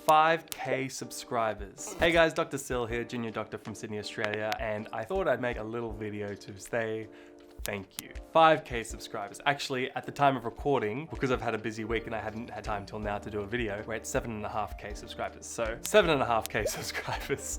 5K subscribers. Hey guys, Dr. Sil here, junior doctor from Sydney, Australia, and I thought I'd make a little video to say thank you. 5K subscribers. Actually, at the time of recording, because I've had a busy week and I hadn't had time till now to do a video, we're at 7.5K subscribers. So 7.5K subscribers.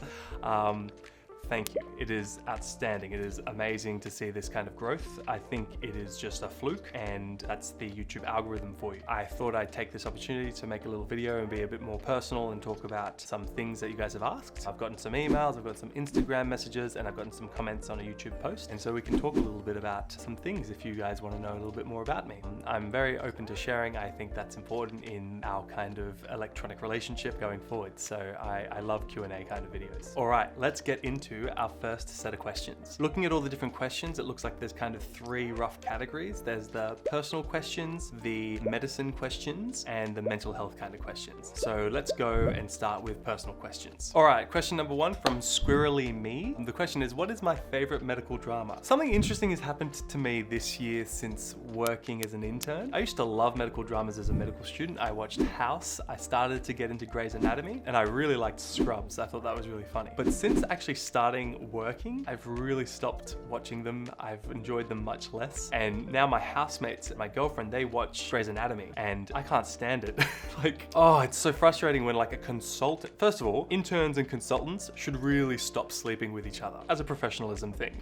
Thank you. It is outstanding. It is amazing to see this kind of growth. I think it is just a fluke, and that's the YouTube algorithm for you. I thought I'd take this opportunity to make a little video and be a bit more personal and talk about some things that you guys have asked. I've gotten some emails, I've got some Instagram messages, and I've gotten some comments on a YouTube post. And so we can talk a little bit about some things if you guys want to know a little bit more about me. I'm very open to sharing. I think that's important in our kind of electronic relationship going forward. So I love Q&A kind of videos. All right, let's get into our first set of questions. Looking at all the different questions, it looks like there's kind of three rough categories. There's the personal questions, the medicine questions, and the mental health kind of questions. So let's go and start with personal questions. All right, question number one from Squirrely Me. The question is, what is my favorite medical drama? Something interesting has happened to me this year since working as an intern. I used to love medical dramas as a medical student. I watched House. I started to get into Grey's Anatomy, and I really liked Scrubs. I thought that was really funny. But since actually starting working, I've really stopped watching them. I've enjoyed them much less. And now my housemates and my girlfriend, they watch Grey's Anatomy, and I can't stand it. Like, oh, it's so frustrating when like a consultant, first of all, interns and consultants should really stop sleeping with each other as a professionalism thing.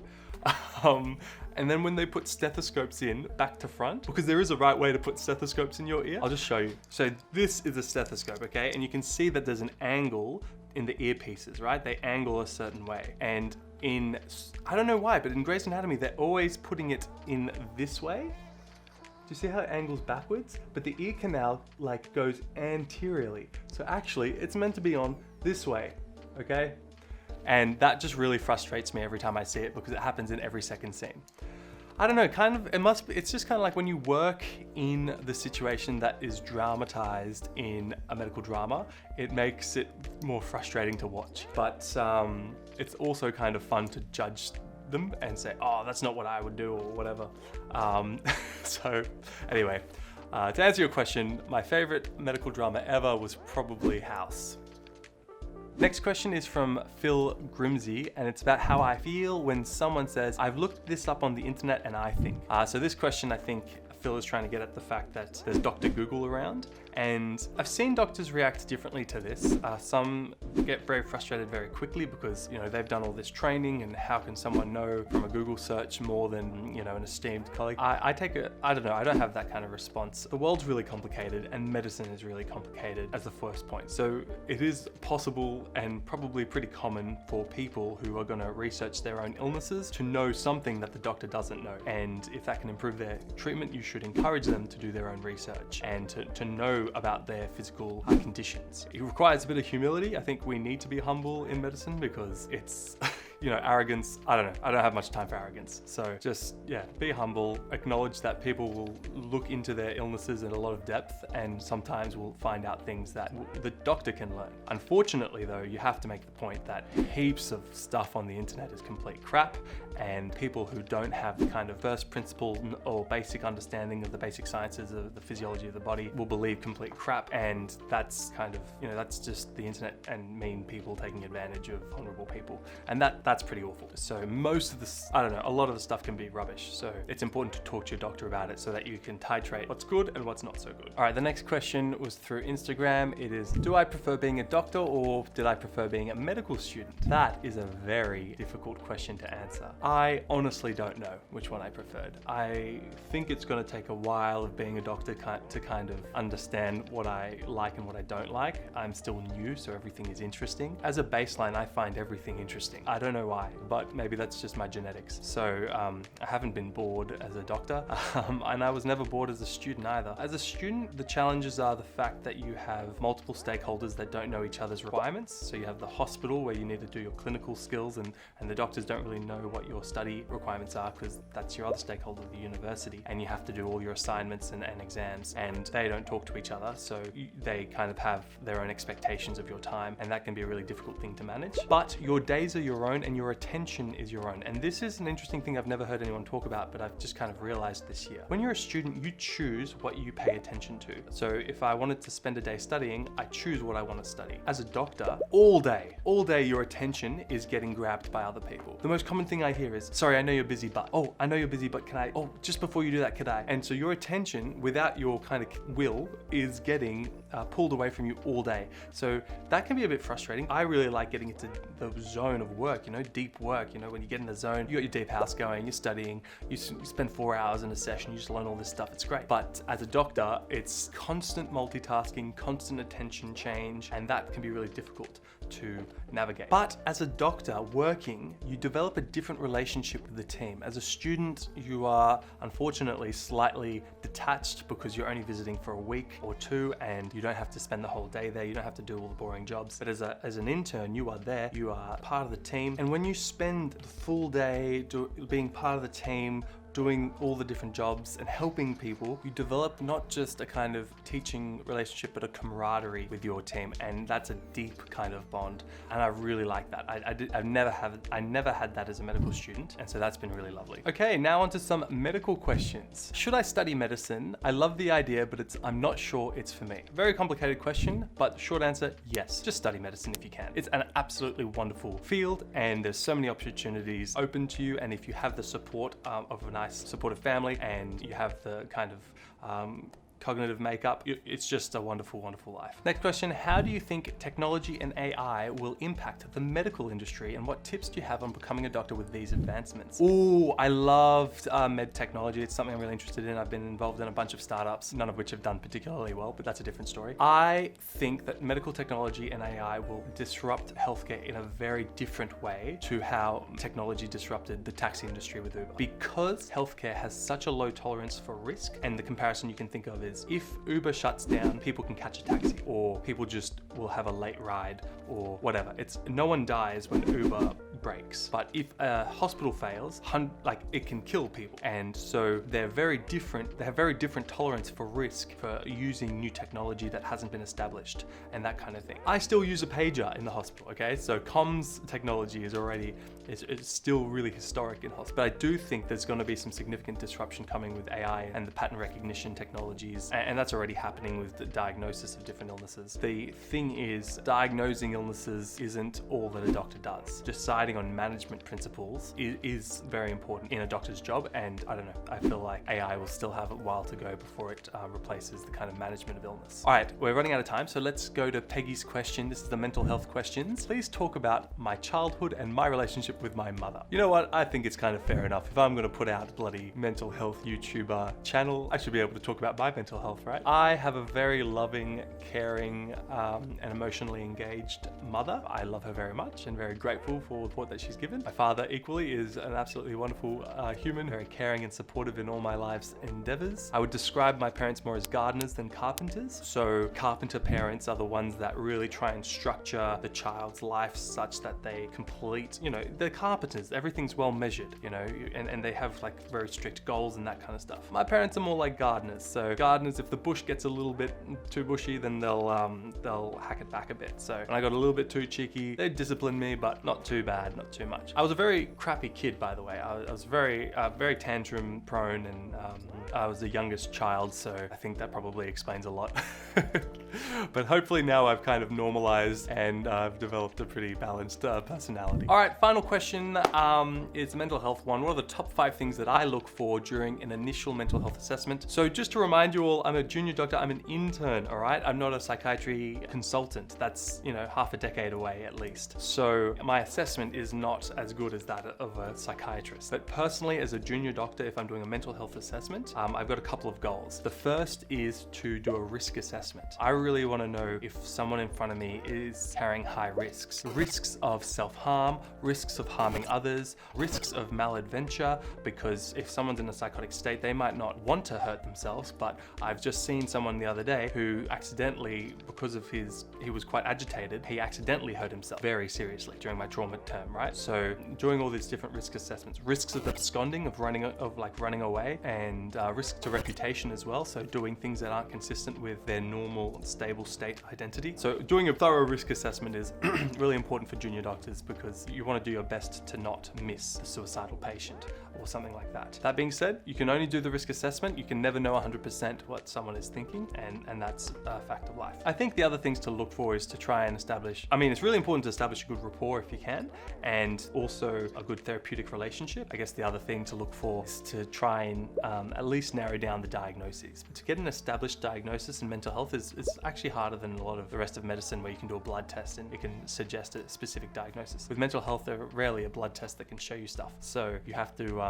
And then when they put stethoscopes in back to front, because there is a right way to put stethoscopes in your ear. I'll just show you. So this is a stethoscope, okay? And you can see that there's an angle in the earpieces, right? They angle a certain way. And I don't know why, but in Grey's Anatomy, they're always putting it in this way. Do you see how it angles backwards? But the ear canal like goes anteriorly. So actually it's meant to be on this way, okay? And that just really frustrates me every time I see it because it happens in every second scene. I don't know, it's just kind of like when you work in the situation that is dramatized in a medical drama, it makes it more frustrating to watch. But it's also kind of fun to judge them and say, oh, that's not what I would do or whatever. So anyway, to answer your question, my favorite medical drama ever was probably House. Next question is from Phil Grimsey, and it's about how I feel when someone says, I've looked this up on the internet and I think. So this question, I think Phil is trying to get at the fact that there's Dr. Google around, and I've seen doctors react differently to this. Some get very frustrated very quickly because, you know, they've done all this training and how can someone know from a Google search more than, you know, an esteemed colleague? I don't know, I don't have that kind of response. The world's really complicated and medicine is really complicated as the first point. So it is possible and probably pretty common for people who are going to research their own illnesses to know something that the doctor doesn't know. And if that can improve their treatment, you should encourage them to do their own research and to know about their physical conditions. It requires a bit of humility. I think we need to be humble in medicine because it's, you know, arrogance. I don't know. I don't have much time for arrogance. So just, yeah, be humble, acknowledge that people will look into their illnesses in a lot of depth and sometimes will find out things that the doctor can learn. Unfortunately though, you have to make the point that heaps of stuff on the internet is complete crap, and people who don't have the kind of first principle or basic understanding of the basic sciences of the physiology of the body will believe complete crap, and that's kind of, you know, that's just the internet and mean people taking advantage of vulnerable people, and that's pretty awful. So most of this, I don't know, a lot of the stuff can be rubbish, so it's important to talk to your doctor about it so that you can titrate what's good and what's not so good. All right, the next question was through Instagram. It is, do I prefer being a doctor or did I prefer being a medical student? That is a very difficult question to answer. I honestly don't know which one I preferred. I think it's going to take a while of being a doctor to kind of understand what I like and what I don't like. I'm still new, so everything is interesting. As a baseline, I find everything interesting. I don't know why, but maybe that's just my genetics. So I haven't been bored as a doctor, and I was never bored as a student either. As a student, the challenges are the fact that you have multiple stakeholders that don't know each other's requirements. So you have the hospital where you need to do your clinical skills, and the doctors don't really know what your study requirements are because that's your other stakeholder, the university, and you have to do all your assignments and exams, and they don't talk to each other, so they kind of have their own expectations of your time, and that can be a really difficult thing to manage. But your days are your own and your attention is your own. And this is an interesting thing I've never heard anyone talk about, but I've just kind of realized this year. When you're a student, you choose what you pay attention to. So if I wanted to spend a day studying, I choose what I want to study. As a doctor, all day your attention is getting grabbed by other people. The most common thing I hear is, sorry, I know you're busy, but, oh, I know you're busy, but can I, oh, just before you do that, could I? And so your attention, without your kind of will, is getting pulled away from you all day. So that can be a bit frustrating. I really like getting into the zone of work, deep work, when you get in the zone, you got your deep house going, you're studying, you spend 4 hours in a session, you just learn all this stuff, it's great. But as a doctor, it's constant multitasking, constant attention change, and that can be really difficult to navigate. But as a doctor working, you develop a different relationship with the team. As a student, you are unfortunately slightly detached because you're only visiting for a week or two and you don't have to spend the whole day there, you don't have to do all the boring jobs. But as an intern, you are there, you are part of the team, and when you spend the full day being part of the team, doing all the different jobs and helping people, you develop not just a kind of teaching relationship, but a camaraderie with your team. And that's a deep kind of bond. And I really like that. I never had that as a medical student. And so that's been really lovely. Okay, now onto some medical questions. Should I study medicine? I love the idea, but I'm not sure it's for me. Very complicated question, but short answer, yes. Just study medicine if you can. It's an absolutely wonderful field and there's so many opportunities open to you. And if you have the support of a nice supportive family and you have the kind of cognitive makeup, it's just a wonderful, wonderful life. Next question, how do you think technology and AI will impact the medical industry, and what tips do you have on becoming a doctor with these advancements? Ooh, I loved med technology. It's something I'm really interested in. I've been involved in a bunch of startups, none of which have done particularly well, but that's a different story. I think that medical technology and AI will disrupt healthcare in a very different way to how technology disrupted the taxi industry with Uber. Because healthcare has such a low tolerance for risk, and the comparison you can think of is if Uber shuts down, people can catch a taxi, or people just will have a late ride or whatever. No one dies when Uber breaks. But if a hospital fails, it can kill people. And so they're very different. They have very different tolerance for risk for using new technology that hasn't been established and that kind of thing. I still use a pager in the hospital, okay? So comms technology is it's still really historic in hospital. But I do think there's going to be some significant disruption coming with AI and the pattern recognition technologies, and that's already happening with the diagnosis of different illnesses. The thing is, diagnosing illnesses isn't all that a doctor does. Deciding on management principles is very important in a doctor's job, and I don't know, I feel like AI will still have a while to go before it replaces the kind of management of illness. All right, we're running out of time, so let's go to Peggy's question. This is the mental health questions. Please talk about my childhood and my relationship with my mother. You know what? I think it's kind of fair enough. If I'm going to put out a bloody mental health YouTuber channel, I should be able to talk about my mental health, right? I have a very loving, caring, and emotionally engaged mother. I love her very much and very grateful for the support that she's given. My father equally is an absolutely wonderful human, very caring and supportive in all my life's endeavors. I would describe my parents more as gardeners than carpenters. So carpenter parents are the ones that really try and structure the child's life such that they complete, they're carpenters, everything's well measured, and they have like very strict goals and that kind of stuff. My parents are more like gardeners. So gardeners, if the bush gets a little bit too bushy, then they'll hack it back a bit. So when I got a little bit too cheeky, they disciplined me, but not too bad, not too much. I was a very crappy kid, by the way. I was very tantrum prone, and I was the youngest child, so I think that probably explains a lot. But hopefully now I've kind of normalized and I've developed a pretty balanced personality. All right, final question is a mental health one. What are the top 5 things that I look for during an initial mental health assessment? So just to remind you all, I'm a junior doctor, I'm an intern, all right? I'm not a psychiatry consultant. That's, half a decade away at least. So my assessment is not as good as that of a psychiatrist. But personally, as a junior doctor, if I'm doing a mental health assessment, I've got a couple of goals. The first is to do a risk assessment. I really want to know if someone in front of me is carrying high risks. Risks of self-harm, risks of harming others, risks of maladventure, because if someone's in a psychotic state, they might not want to hurt themselves, but I've just seen someone the other day who accidentally, because of he was quite agitated, he accidentally hurt himself very seriously during my trauma term, right? So doing all these different risk assessments, risks of absconding, of running away, and risk to reputation as well. So doing things that aren't consistent with their normal stable state identity. So doing a thorough risk assessment is really important for junior doctors because you want to do your best to not miss a suicidal patient or something like that. That being said, you can only do the risk assessment. You can never know 100% what someone is thinking, and that's a fact of life. I think the other things to look for is to try and establish, it's really important to establish a good rapport if you can, and also a good therapeutic relationship. I guess the other thing to look for is to try and at least narrow down the diagnoses. But to get an established diagnosis in mental health is actually harder than a lot of the rest of medicine, where you can do a blood test and it can suggest a specific diagnosis. With mental health, there's rarely a blood test that can show you stuff. So you have to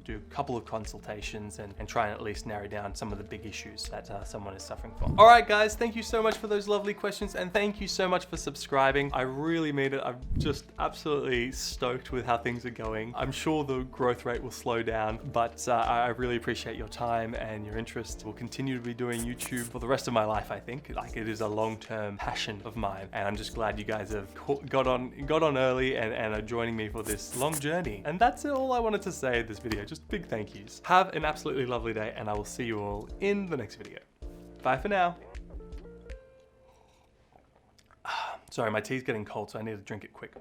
do a couple of consultations and try and at least narrow down some of the big issues that someone is suffering from. All right, guys, thank you so much for those lovely questions, and thank you so much for subscribing. I really mean it. I'm just absolutely stoked with how things are going. I'm sure the growth rate will slow down, but I really appreciate your time and your interest. We'll continue to be doing YouTube for the rest of my life, I think. Like, it is a long-term passion of mine, and I'm just glad you guys have got on early and are joining me for this long journey. And that's all I wanted to say in this video. Just big thank yous. Have an absolutely lovely day, and I will see you all in the next video. Bye for now. Sorry, my tea's getting cold, so I need to drink it quick.